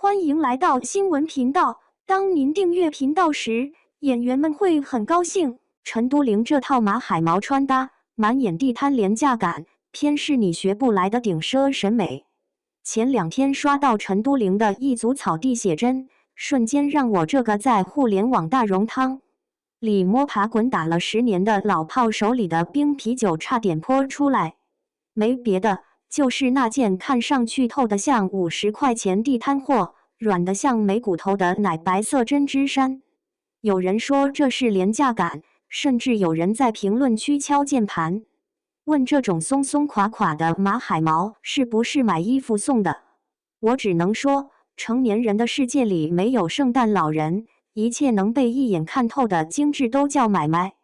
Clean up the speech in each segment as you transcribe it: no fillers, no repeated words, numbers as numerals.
欢迎来到新闻频道。当您订阅频道时，演员们会很高兴。陈都灵这套马海毛穿搭，满眼地摊廉价感，偏是你学不来的顶奢审美。前2天刷到陈都灵的一组草地写真，瞬间让我这个在互联网大溶汤里摸爬滚打了10年的老炮手里的冰啤酒差点泼出来。没别的，就是那件看上去透得像50块钱地摊货，软得像没骨头的奶白色针织衫。有人说这是廉价感，甚至有人在评论区敲键盘，问这种松松垮垮的马海毛是不是买衣服送的。我只能说，成年人的世界里没有圣诞老人，一切能被一眼看透的精致都叫买卖，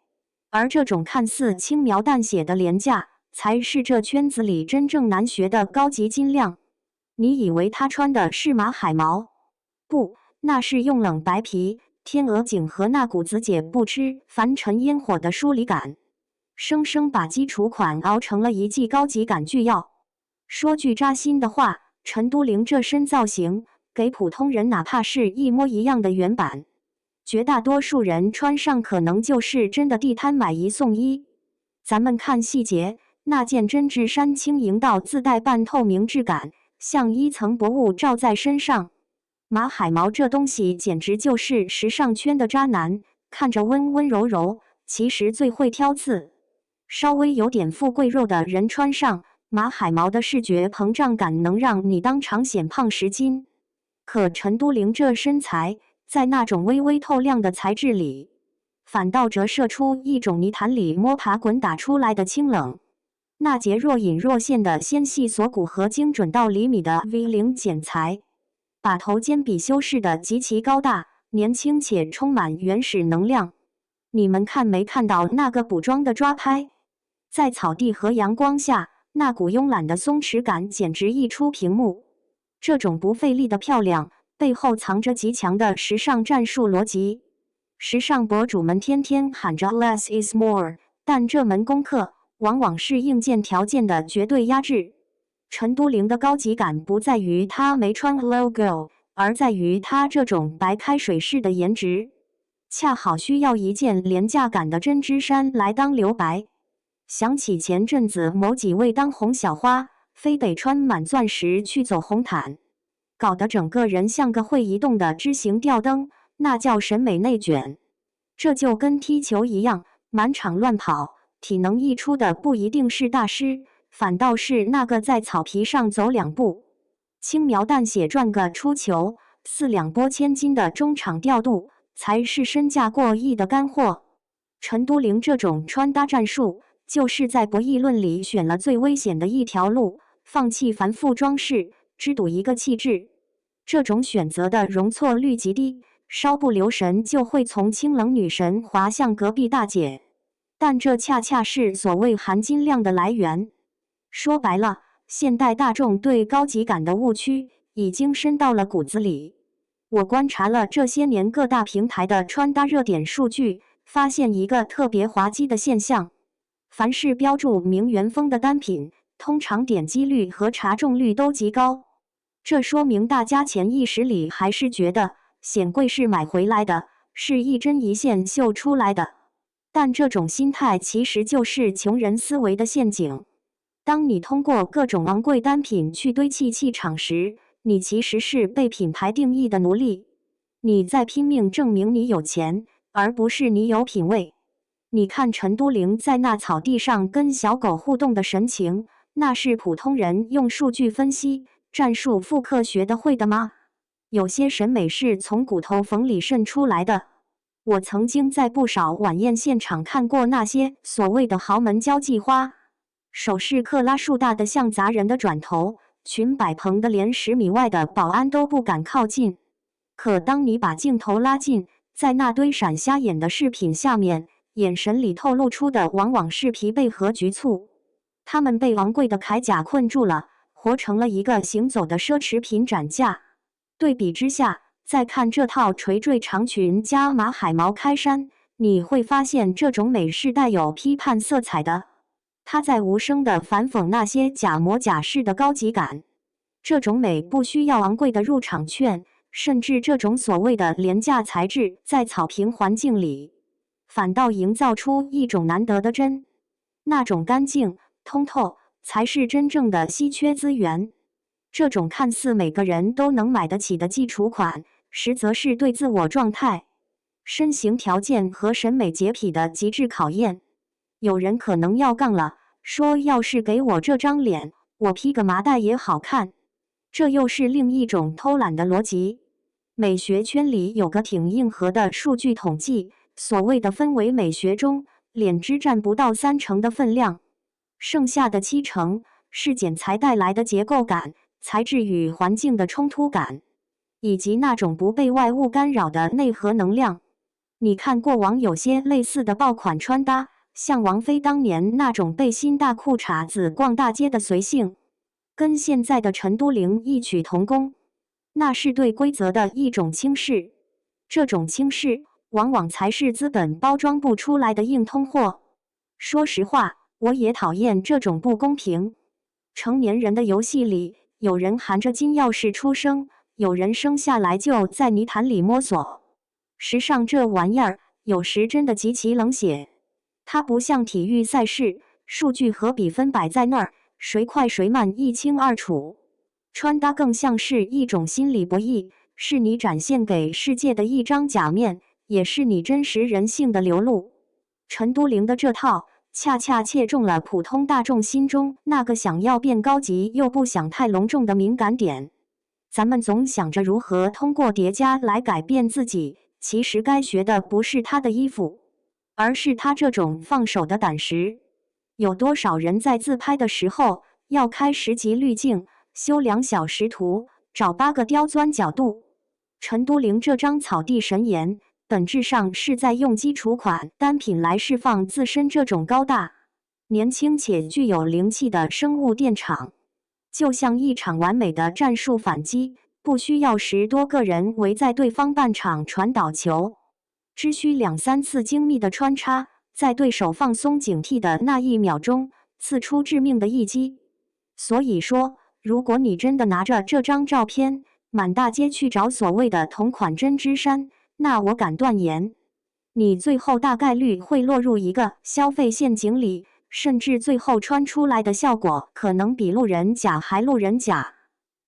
而这种看似轻描淡写的廉价，才是这圈子里真正难学的高级斤两。你以为他穿的是马海毛？不，那是用冷白皮、天鹅颈和那股子解不吃凡尘烟火的疏离感，生生把基础款熬成了一剂高级感巨药。说句扎心的话，陈都灵这身造型，给普通人哪怕是一模一样的原版，绝大多数人穿上可能就是真的地摊买1送1。咱们看细节，那件针织衫轻盈到自带半透明质感，像一层薄雾罩在身上。马海毛这东西简直就是时尚圈的渣男，看着温温柔柔，其实最会挑刺。稍微有点富贵肉的人穿上马海毛的视觉膨胀感能让你当场显胖10斤。可陈都灵这身材，在那种微微透亮的材质里，反倒折射出一种泥潭里摸爬滚打出来的清冷。那节若隐若现的纤细锁骨和精准到厘米的 V 领剪裁，把头肩比修饰的极其高大、年轻且充满原始能量。你们看没看到那个补妆的抓拍？在草地和阳光下，那股慵懒的松弛感简直溢出屏幕。这种不费力的漂亮，背后藏着极强的时尚战术逻辑。时尚博主们天天喊着 less is more， 但这门功课往往是硬件条件的绝对压制。陈都灵的高级感不在于她没穿 logo， 而在于她这种白开水式的颜值，恰好需要一件廉价感的针织衫来当留白。想起前阵子某几位当红小花非得穿满钻石去走红毯，搞得整个人像个会移动的枝形吊灯，那叫审美内卷。这就跟踢球一样，满场乱跑，体能溢出的不一定是大师，反倒是那个在草皮上走2步，轻描淡写赚个出球，4两拨千斤的中场调度，才是身价过亿的干货。陈都灵这种穿搭战术，就是在博弈论里选了最危险的一条路，放弃繁复装饰，只赌一个气质。这种选择的容错率极低，稍不留神就会从清冷女神滑向隔壁大姐。但这恰恰是所谓含金量的来源。说白了，现代大众对高级感的误区已经深到了骨子里。我观察了这些年各大平台的穿搭热点数据，发现一个特别滑稽的现象：凡是标注名媛风的单品，通常点击率和查中率都极高。这说明大家潜意识里还是觉得显贵是买回来的，是一针一线绣出来的。但这种心态其实就是穷人思维的陷阱。当你通过各种昂贵单品去堆砌气场时，你其实是被品牌定义的奴隶。你在拼命证明你有钱，而不是你有品味。你看陈都灵在那草地上跟小狗互动的神情，那是普通人用数据分析、战术复刻学得会的吗？有些审美是从骨头缝里渗出来的。我曾经在不少晚宴现场看过那些所谓的豪门交际花，手势克拉数大的像砸人的转头，裙摆蓬的连10米外的保安都不敢靠近。可当你把镜头拉近，在那堆闪瞎眼的饰品下面，眼神里透露出的往往是疲惫和局促。他们被昂贵的铠甲困住了，活成了一个行走的奢侈品展架。对比之下，再看这套垂坠长裙加马海毛开衫，你会发现这种美是带有批判色彩的。它在无声地反讽那些假模假式的高级感。这种美不需要昂贵的入场券，甚至这种所谓的廉价材质，在草坪环境里，反倒营造出一种难得的真，那种干净通透才是真正的稀缺资源。这种看似每个人都能买得起的基础款，实则是对自我状态、身形条件和审美洁癖的极致考验。有人可能要杠了，说要是给我这张脸，我披个麻袋也好看。这又是另一种偷懒的逻辑。美学圈里有个挺硬核的数据统计，所谓的氛围美学中，脸只占不到30%的分量，剩下的70%是剪裁带来的结构感、材质与环境的冲突感，以及那种不被外物干扰的内核能量。你看过往有些类似的爆款穿搭，像王菲当年那种背心大裤衩子逛大街的随性，跟现在的陈都灵异曲同工，那是对规则的一种轻视。这种轻视，往往才是资本包装不出来的硬通货。说实话，我也讨厌这种不公平。成年人的游戏里，有人含着金钥匙出生，有人生下来就在泥潭里摸索。时尚这玩意儿，有时真的极其冷血。它不像体育赛事，数据和比分摆在那儿，谁快谁慢一清二楚。穿搭更像是一种心理博弈，是你展现给世界的一张假面，也是你真实人性的流露。陈都灵的这套，恰恰切中了普通大众心中那个想要变高级又不想太隆重的敏感点。咱们总想着如何通过叠加来改变自己，其实该学的不是他的衣服，而是他这种放手的胆识。有多少人在自拍的时候要开10级滤镜，修2小时图，找8个刁钻角度？陈都灵这张草地神颜，本质上是在用基础款单品来释放自身这种高大、年轻且具有灵气的生物电场。就像一场完美的战术反击，不需要10多个人围在对方半场传导球，只需2、3次精密的穿插，在对手放松警惕的那1秒钟，刺出致命的一击。所以说，如果你真的拿着这张照片满大街去找所谓的同款针织衫，那我敢断言，你最后大概率会落入一个消费陷阱里，甚至最后穿出来的效果可能比路人甲还路人甲。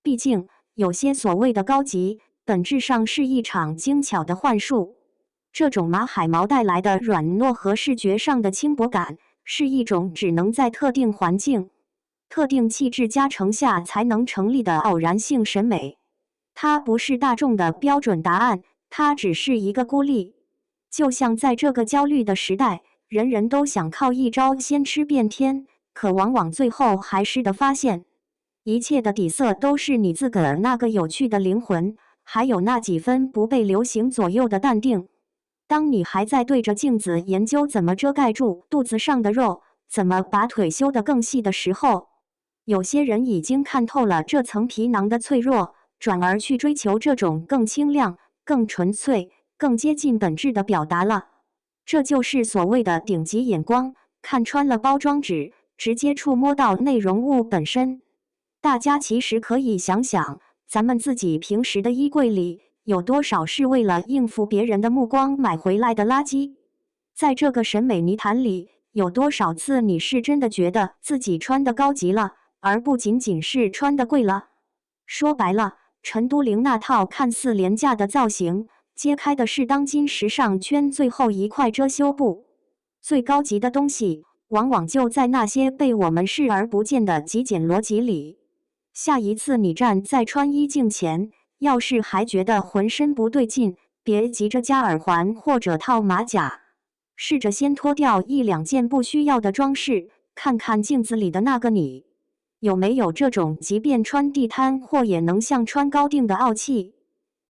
毕竟，有些所谓的高级，本质上是一场精巧的幻术。这种马海毛带来的软糯和视觉上的轻薄感，是一种只能在特定环境、特定气质加成下才能成立的偶然性审美。它不是大众的标准答案，它只是一个孤立。就像在这个焦虑的时代，人人都想靠一招先吃遍天，可往往最后还是的发现，一切的底色都是你自个儿那个有趣的灵魂，还有那几分不被流行左右的淡定。当你还在对着镜子研究怎么遮盖住肚子上的肉，怎么把腿修得更细的时候，有些人已经看透了这层皮囊的脆弱，转而去追求这种更清亮、更纯粹、更接近本质的表达了。这就是所谓的顶级眼光，看穿了包装纸，直接触摸到内容物本身。大家其实可以想想，咱们自己平时的衣柜里，有多少是为了应付别人的目光买回来的垃圾？在这个审美泥潭里，有多少次你是真的觉得自己穿的高级了，而不仅仅是穿的贵了？说白了，陈都灵那套看似廉价的造型，揭开的是当今时尚圈最后一块遮羞布。最高级的东西，往往就在那些被我们视而不见的极简逻辑里。下一次你站在穿衣镜前，要是还觉得浑身不对劲，别急着加耳环或者套马甲，试着先脱掉1、2件不需要的装饰，看看镜子里的那个你，有没有这种即便穿地摊货也能像穿高定的傲气。